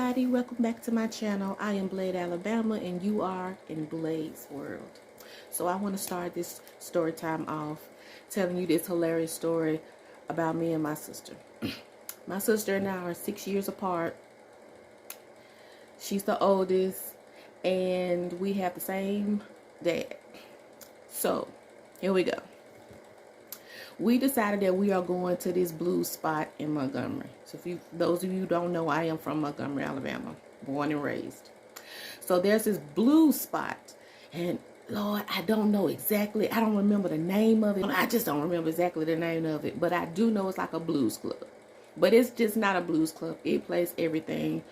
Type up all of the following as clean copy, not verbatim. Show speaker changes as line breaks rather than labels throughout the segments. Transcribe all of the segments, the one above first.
everybody, welcome back to my channel. I am Blayde, Alabama, and you are in Blayde's world. So I want to start this story time off telling you this hilarious story about me and my sister. My sister and I are 6 years apart. She's the oldest, and we have the same dad. So here we go. We decided that we are going to this blues spot in Montgomery. So those of you who don't know, I am from Montgomery, Alabama, born and raised. So there's this blues spot, and Lord, I don't know exactly, I don't remember the name of it. I just don't remember exactly the name of it, but I do know it's like a blues club. But it's just not a blues club. It plays everything.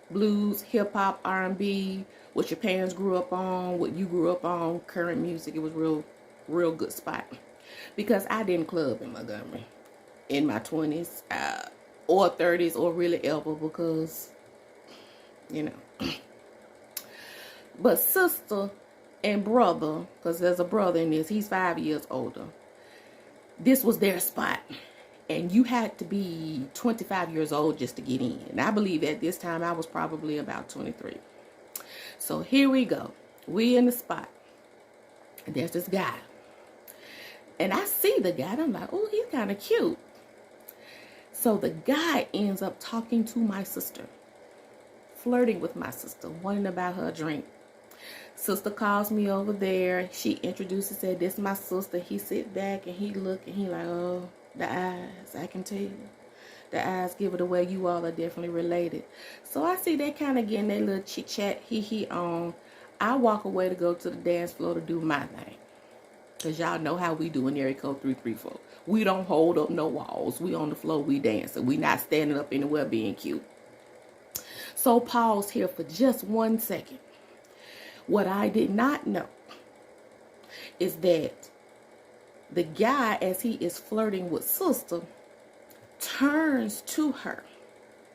Blues, hip hop, R&B, what your parents grew up on, what you grew up on, current music. It was real good spot. Because I didn't club in Montgomery in my 20s or 30s or really ever, because, you know. But sister and brother, because there's a brother in this, he's 5 years older. This was their spot. And you had to be 25 years old just to get in. And I believe at this time I was probably about 23. So here we go. We in the spot. And there's this guy. And I see the guy, and I'm like, oh, he's kind of cute. So the guy ends up talking to my sister, flirting with my sister, wanting to buy her a drink. Sister calls me over there. She introduces, said, this is my sister. He sit back and he look, and he like, oh, the eyes, I can tell. The eyes give it away. You all are definitely related. So I see they kind of getting that little chit chat, he on. I walk away to go to the dance floor to do my thing. Because y'all know how we do in area code 334. We don't hold up no walls. We on the floor, we dancing. We not standing up anywhere being cute. So pause here for just 1 second. What I did not know is that the guy, as he is flirting with sister, turns to her.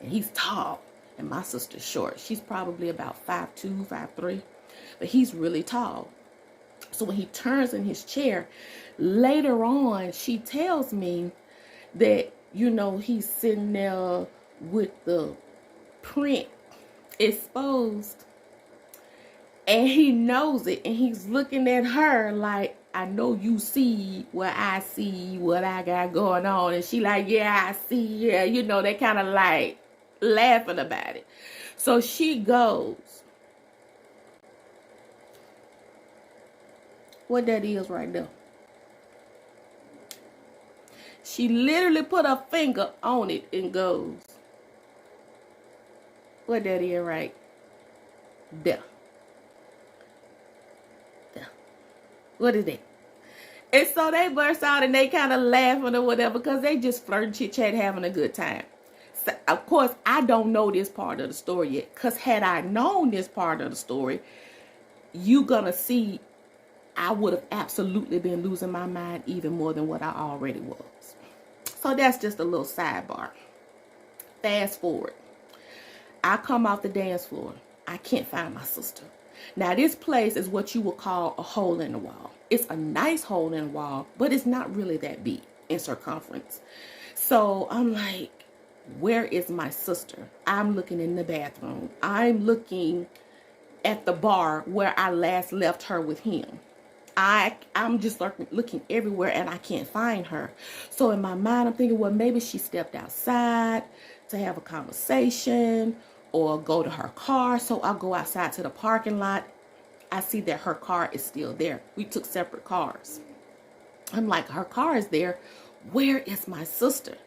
And he's tall. And my sister's short. She's probably about 5'2", 5'3". But he's really tall. So when he turns in his chair, later on, she tells me that, you know, he's sitting there with the print exposed. And he knows it. And he's looking at her like, I know you see what I see, what I got going on. And she like, yeah, I see, yeah. You know, they kind of like laughing about it. So she goes. What that is right there. She literally put her finger on it and goes. What that is right there. There. What is that? And so they burst out and they kind of laughing or whatever, because they just flirting, chit chat, having a good time. So, of course, I don't know this part of the story yet, because had I known this part of the story, you gonna see I would have absolutely been losing my mind even more than what I already was. So that's just a little sidebar. Fast forward. I come off the dance floor. I can't find my sister. Now this place is what you would call a hole in the wall. It's a nice hole in the wall, but it's not really that big in circumference. So I'm like, where is my sister? I'm looking in the bathroom. I'm looking at the bar where I last left her with him. I'm just looking everywhere and I can't find her. So in my mind, I'm thinking, well, maybe she stepped outside to have a conversation or go to her car. So I'll go outside to the parking lot. I see that her car is still there. We took separate cars. I'm like, her car is there. Where is my sister?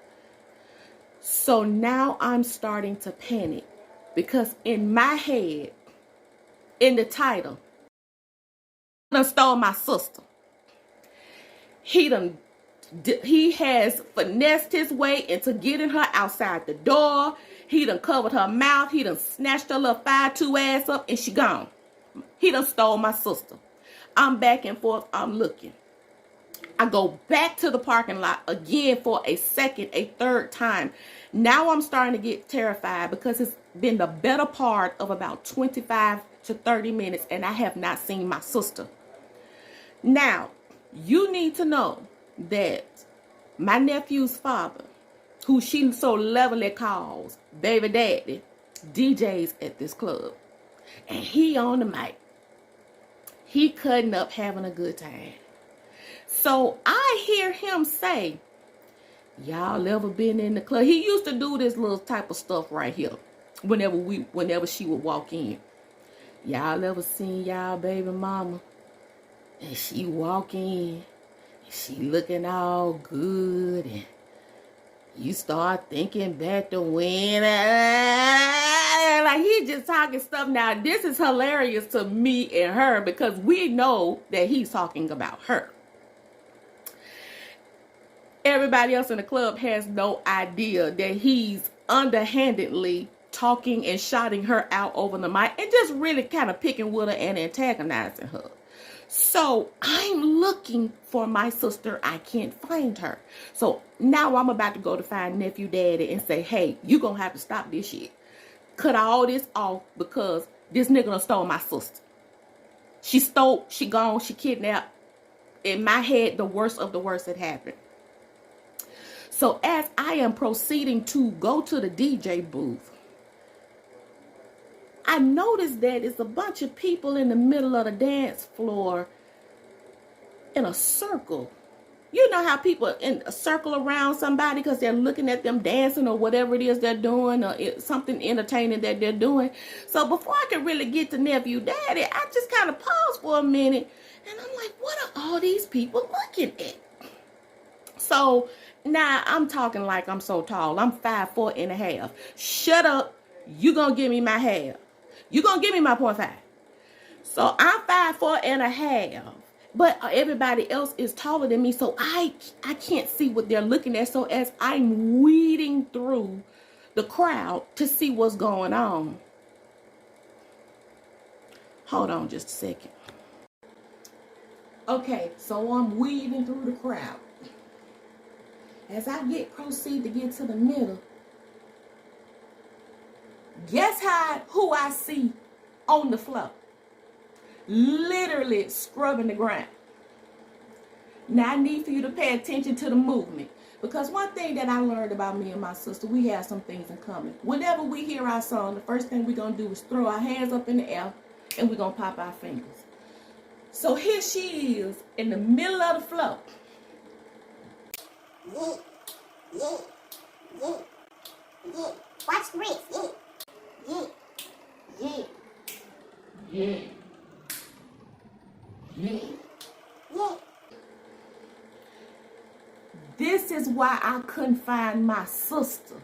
So now I'm starting to panic, because in my head, in the title, done stole my sister. He has finessed his way into getting her outside the door. He done covered her mouth. He done snatched her little 5'2" ass up and she gone. He done stole my sister. I'm back and forth. I'm looking. I go back to the parking lot again for a second, a third time. Now I'm starting to get terrified, because it's been the better part of about 25 to 30 minutes and I have not seen my sister. Now, you need to know that my nephew's father, who she so lovingly calls baby daddy, DJs at this club. And he on the mic. He cutting up, having a good time. So I hear him say, y'all ever been in the club? He used to do this little type of stuff right here. Whenever she would walk in. Y'all ever seen y'all baby mama? And she walk in. And she looking all good. And you start thinking back to when. Like he just talking stuff. Now this is hilarious to me and her because we know that he's talking about her. Everybody else in the club has no idea that he's underhandedly talking and shouting her out over the mic and just really kind of picking with her and antagonizing her. So I'm looking for my sister. I can't find her. So now I'm about to go to find nephew daddy and say, hey, you gonna have to stop this shit. Cut all this off because this nigga done stole my sister. She stole, she gone, she kidnapped. In my head, the worst of the worst had happened. So as I am proceeding to go to the DJ booth, I noticed that it's a bunch of people in the middle of the dance floor in a circle. You know how people in a circle around somebody because they're looking at them dancing or whatever it is they're doing or it's something entertaining that they're doing. So before I could really get to nephew daddy, I just kind of paused for a minute and I'm like, what are all these people looking at? So now I'm talking like I'm so tall. I'm 5'4.5". Shut up. You gonna give me my half. You gonna give me my 0.5. So I'm 5'4.5". But everybody else is taller than me. So I can't see what they're looking at. So as I'm weeding through the crowd to see what's going on. Hold on just a second. Okay, so I'm weeding through the crowd. As I proceed to get to the middle, guess who I see on the floor? Literally scrubbing the ground. Now I need for you to pay attention to the movement. Because one thing that I learned about me and my sister, we have some things in common. Whenever we hear our song, the first thing we're going to do is throw our hands up in the air and we're going to pop our fingers. So here she is in the middle of the floor.
Yeah, yeah, yeah, yeah. Watch the wrist, yeah, yeah, yeah, yeah, yeah.
This is why I couldn't find my sister.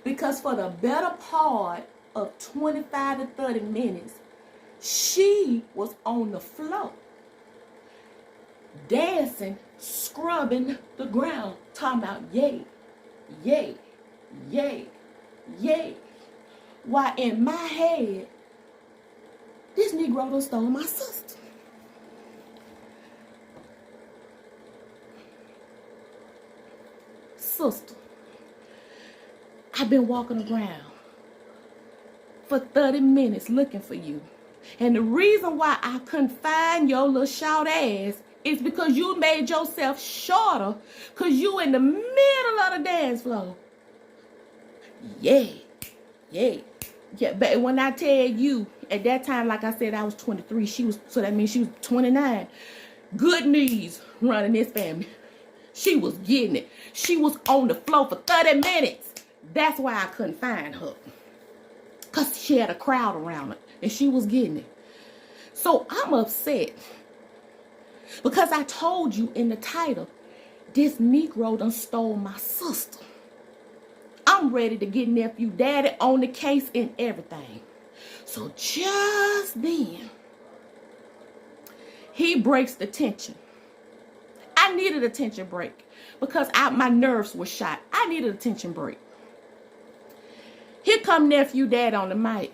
Because for the better part of 25 to 30 minutes, she was on the floor. Dancing, scrubbing the ground, talking about yay, yay, yay, yay. While in my head, this Negro done stole my sister. Sister, I've been walking around for 30 minutes looking for you. And the reason why I couldn't find your little short ass is because you made yourself shorter because you in the middle of the dance floor. Yeah, yeah, yeah. But when I tell you, at that time, like I said, I was 23. So that means she was 29. Good knees running this family. She was getting it. She was on the floor for 30 minutes. That's why I couldn't find her. Because she had a crowd around her. And she was getting it. So I'm upset. Because I told you in the title, this Negro done stole my sister. I'm ready to get nephew daddy on the case and everything. So just then, he breaks the tension. I needed a tension break because my nerves were shot. I needed a tension break. Here come nephew dad on the mic.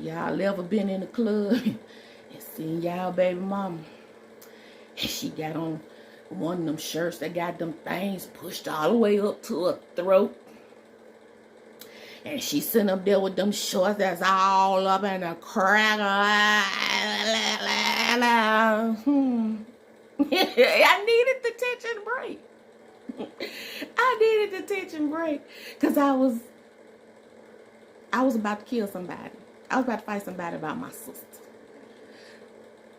Y'all ever been in the club and seen y'all baby mama? And she got on one of them shirts that got them things pushed all the way up to her throat. And she sitting up there with them shorts that's all up in the crack. I needed the tension break. I needed the tension break because I was I was about to kill somebody. I was about to fight somebody about my sister.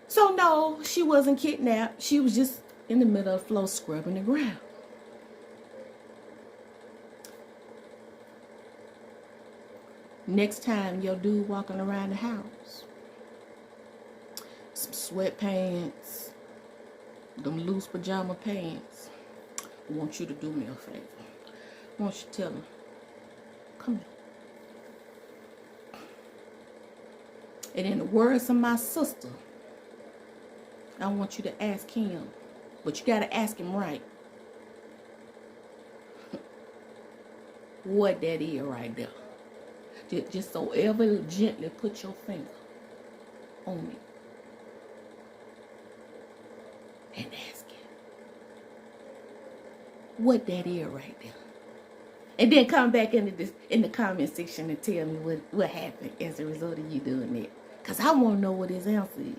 So no, she wasn't kidnapped. She was just in the middle of the floor scrubbing the ground. Next time your dude walking around the house, some sweatpants, them loose pajama pants, I want you to do me a favor. I want you to tell him, come here. And in the words of my sister, I want you to ask him, but you gotta ask him right. What that is right there. Just so ever gently put your finger on it and ask him what that is right there. And then come back in the comment section and tell me what happened as a result of you doing that. Because I want to know what his answer is.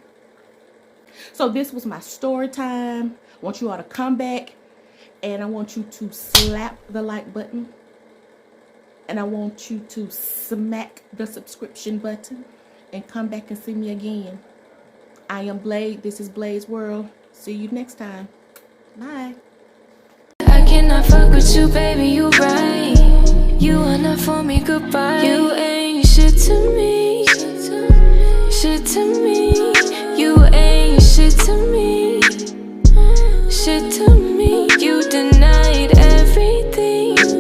So this was my story time. I want you all to come back and I want you to slap the like button. And I want you to smack the subscription button and come back and see me again. I am Blayde. This is Blayde's World. See you next time. Bye.
I cannot fuck with you, baby, you right. You are not for me, goodbye. You ain't shit to me. Shit to me. You ain't shit to me.